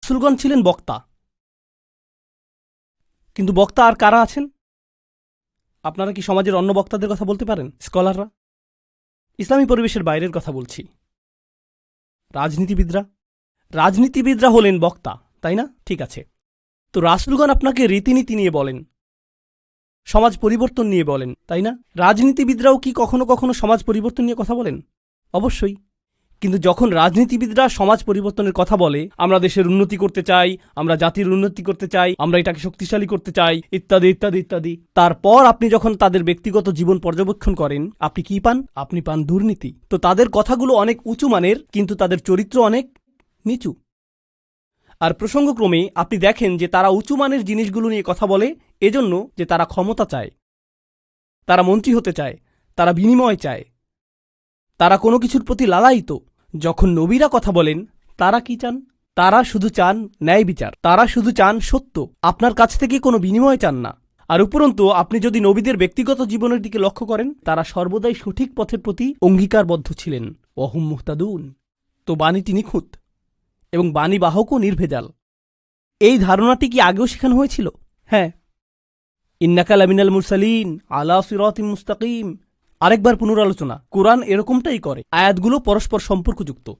রাসূলগণ ছিলেন বক্তা, কিন্তু বক্তা আর কারা আছেন? আপনারা কি সমাজের অন্য বক্তাদের কথা বলতে পারেন? স্কলাররা? ইসলামী পরিবেশের বাইরের কথা বলছি। রাজনীতিবিদরা হলেন বক্তা, তাই না? ঠিক আছে। তো রাসূলগণ আপনাকে রীতিনীতি নিয়ে বলেন, সমাজ পরিবর্তন নিয়ে বলেন, তাই না? রাজনীতিবিদরাও কি কখনো কখনো সমাজ পরিবর্তন নিয়ে কথা বলেন? অবশ্যই। কিন্তু যখন রাজনীতিবিদরা সমাজ পরিবর্তনের কথা বলে, আমরা দেশের উন্নতি করতে চাই, আমরা জাতির উন্নতি করতে চাই, আমরা এটাকে শক্তিশালী করতে চাই, ইত্যাদি ইত্যাদি ইত্যাদি, তারপর আপনি যখন তাদের ব্যক্তিগত জীবন পর্যবেক্ষণ করেন, আপনি কি পান? আপনি পান দুর্নীতি। তো তাদের কথাগুলো অনেক উঁচু মানের, কিন্তু তাদের চরিত্র অনেক নিচু। আর প্রসঙ্গক্রমে আপনি দেখেন যে তারা উঁচু মানের জিনিসগুলো নিয়ে কথা বলে এজন্য যে তারা ক্ষমতা চায়, তারা মন্ত্রী হতে চায়, তারা বিনিময় চায়, তারা কোনো কিছুর প্রতি লালায়িত। যখন নবীরা কথা বলেন, তারা কি চান? তারা শুধু চান ন্যায় বিচার, তারা শুধু চান সত্য, আপনার কাছ থেকে কোনো বিনিময় চান না। আর উপরন্তু আপনি যদি নবীদের ব্যক্তিগত জীবনের দিকে লক্ষ্য করেন, তারা সর্বদাই সঠিক পথের প্রতি অঙ্গীকারবদ্ধ ছিলেন। ওয়াহুম মুহতাদুন। তো বাণীটি নিখুঁত এবং বাণীবাহকও নির্ভেজাল। এই ধারণাটি কি আগেও শেখানো হয়েছিল? হ্যাঁ। ইন্নাকা লামিনাল মুরসালিন আলা সিরাতিম মুস্তাকিম। আরেকবার পুনরালোচনা। কোরআন এরকমটাই করে, আয়াতগুলো পরস্পর সম্পর্কযুক্ত।